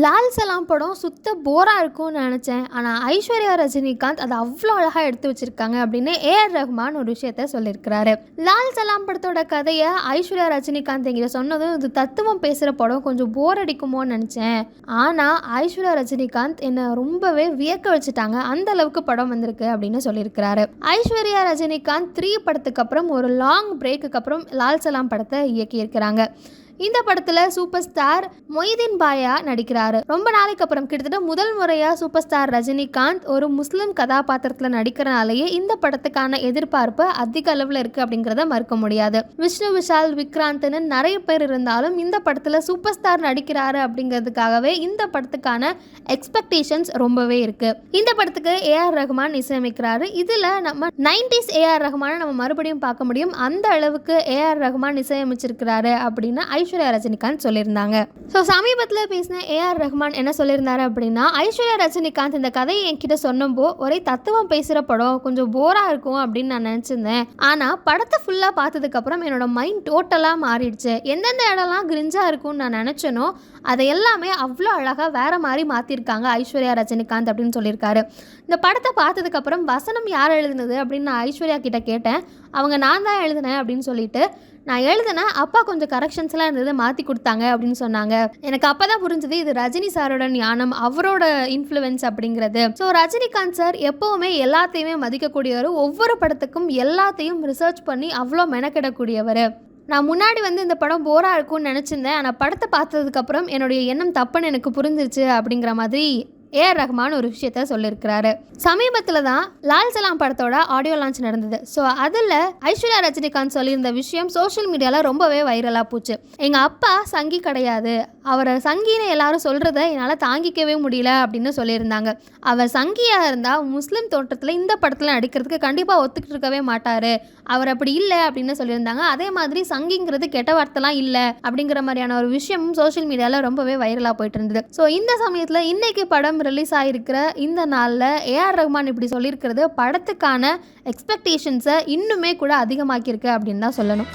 லால் சலாம் படம் சுத்த போராக இருக்கும்னு நினச்சேன். ஆனால் ஐஸ்வர்யா ரஜினிகாந்த் அதை அவ்வளோ அழகாக எடுத்து வச்சுருக்காங்க அப்படின்னு ஏஆர் ரஹ்மான் ஒரு விஷயத்த சொல்லியிருக்கிறாரு. லால் சலாம் படத்தோட கதையை ஐஸ்வர்யா ரஜினிகாந்த் எங்கிட்ட சொன்னதும் இது தத்துவம் பேசுகிற படம் கொஞ்சம் போர் அடிக்குமோன்னு நினச்சேன். ஆனால் ஐஸ்வர்யா ரஜினிகாந்த் என்னை ரொம்பவே வியக்க வச்சுட்டாங்க. அந்த அளவுக்கு படம் வந்திருக்கு அப்படின்னு சொல்லியிருக்கிறாரு. ஐஸ்வர்யா ரஜினிகாந்த் 3 படத்துக்கு அப்புறம் ஒரு லாங் பிரேக்குக்கு அப்புறம் லால் சலாம் படத்தை இயக்கியிருக்கிறாங்க. இந்த படத்தில் சூப்பர் ஸ்டார் மொய்தீன் பாயா நடிக்கிறாரு. ரொம்ப நாளைக்கு அப்புறம் கிட்டத்தட்ட முதல் முறையாக சூப்பர் ஸ்டார் ரஜினிகாந்த் ஒரு முஸ்லிம் கதாபாத்திரத்தில் நடிக்கிறனாலேயே இந்த படத்துக்கான எதிர்பார்ப்பு அதிக அளவில் இருக்குது அப்படிங்கிறத மறுக்க முடியாது. விஷ்ணு விஷால், விக்ராந்த்னு நிறைய பேர் இருந்தாலும் இந்த படத்தில் சூப்பர் ஸ்டார் நடிக்கிறாரு அப்படிங்கிறதுக்காகவே இந்த படத்துக்கான எக்ஸ்பெக்டேஷன்ஸ் ரொம்பவே இருக்குது. இந்த படத்துக்கு ஏஆர் ரஹ்மான் இசையமைக்கிறாரு. இதில் நம்ம 90s ஏஆர் ரஹ்மானை நம்ம மறுபடியும் பார்க்க முடியும். அந்த அளவுக்கு ஏஆர் ரஹ்மான் இசையமைச்சிருக்கிறாரு அப்படின்னு ஐஸ்வர்யா ரஜினிகாந்த் சொல்லியிருந்தாங்க. ஸோ சமீபத்தில் பேசின ஏஆர் ரஹ்மான் என்ன சொல்லியிருந்தாரு அப்படின்னா, ஐஸ்வர்யா ரஜினிகாந்த் இந்த கதையை என்கிட்ட சொன்னப்போ ஒரே தத்துவம் பேசுகிற படம் கொஞ்சம் போராக இருக்கும் அப்படின்னு நான் நினச்சிருந்தேன். ஆனால் படத்தை ஃபுல்லாக பார்த்ததுக்கப்புறம் என்னோட மைண்ட் டோட்டலாக மாறிடுச்சு. எந்தெந்த இடம்லாம் கிரிஞ்சாக இருக்கும்னு நான் நினச்சேனோ அதை எல்லாமே அவ்வளோ அழகாக வேறு மாதிரி மாற்றிருக்காங்க ஐஸ்வர்யா ரஜினிகாந்த் அப்படின்னு சொல்லியிருக்காரு. இந்த படத்தை பார்த்ததுக்கப்புறம் வசனம் யார் எழுதுனது அப்படின்னு நான் ஐஸ்வர்யா கிட்ட கேட்டேன். அவங்க நான் தான் எழுதினேன் அப்படின்னு சொல்லிட்டு, நான் எழுதினேன், அப்பா கொஞ்சம் கரெக்ஷன்ஸ்லாம் இருந்தது, மாற்றி கொடுத்தாங்க அப்படின்னு சொன்னாங்க. எனக்கு அப்போ தான் புரிஞ்சுது இது ரஜினி சாரோட ஞானம், அவரோட இன்ஃப்ளூயன்ஸ் அப்படிங்கிறது. ஸோ ரஜினிகாந்த் சார் எப்போவுமே எல்லாத்தையுமே மதிக்கக்கூடியவர். ஒவ்வொரு படத்துக்கும் எல்லாத்தையும் ரிசர்ச் பண்ணி அவ்வளோ மெனக்கிடக்கூடியவர். நான் முன்னாடி இந்த படம் போராக இருக்கும்னு நினச்சிருந்தேன். ஆனால் படத்தை பார்த்ததுக்கப்புறம் என்னுடைய எண்ணம் தப்புன்னு எனக்கு புரிஞ்சிருச்சு அப்படிங்கிற மாதிரி ஏஆர் ரஹ்மான் ஒரு விஷயத்த சொல்லியிருக்கிறாரு. சமீபத்தில் தான் லால் சலாம் படத்தோட ஆடியோ லான்ச் நடந்தது. ஸோ அதில் ஐஸ்வர்யா ரஜினிகாந்த் சொல்லியிருந்த விஷயம் சோஷியல் மீடியாவில் ரொம்பவே வைரலாக போச்சு. எங்கள் அப்பா சங்கி கிடையாது, அவரை சங்கின்னு எல்லாரும் சொல்கிறத என்னால் தாங்கிக்கவே முடியல அப்படின்னு சொல்லியிருந்தாங்க. அவர் சங்கியாக இருந்தால் முஸ்லீம் தோற்றத்தில் இந்த படத்தில் நடிக்கிறதுக்கு கண்டிப்பாக ஒத்துக்கிட்டு இருக்கவே மாட்டார், அவர் அப்படி இல்லை அப்படின்னு சொல்லியிருந்தாங்க. அதே மாதிரி சங்கிங்கிறது கெட்ட வார்த்தைலாம் இல்லை அப்படிங்கிற மாதிரியான ஒரு விஷயமும் சோஷியல் மீடியாவில் ரொம்பவே வைரலாக போயிட்டு இருந்தது. ஸோ இந்த சமயத்தில் இன்னைக்கு படம் ரிலீஸ் ஆகிருக்கிற இந்த நாளில் ஏஆர் ரஹ்மான் இப்படி சொல்லியிருக்கிறது படத்துக்கான எக்ஸ்பெக்டேஷன்ஸை இன்னுமே கூட அதிகமாக்கியிருக்கு அப்படின்னு தான் சொல்லணும்.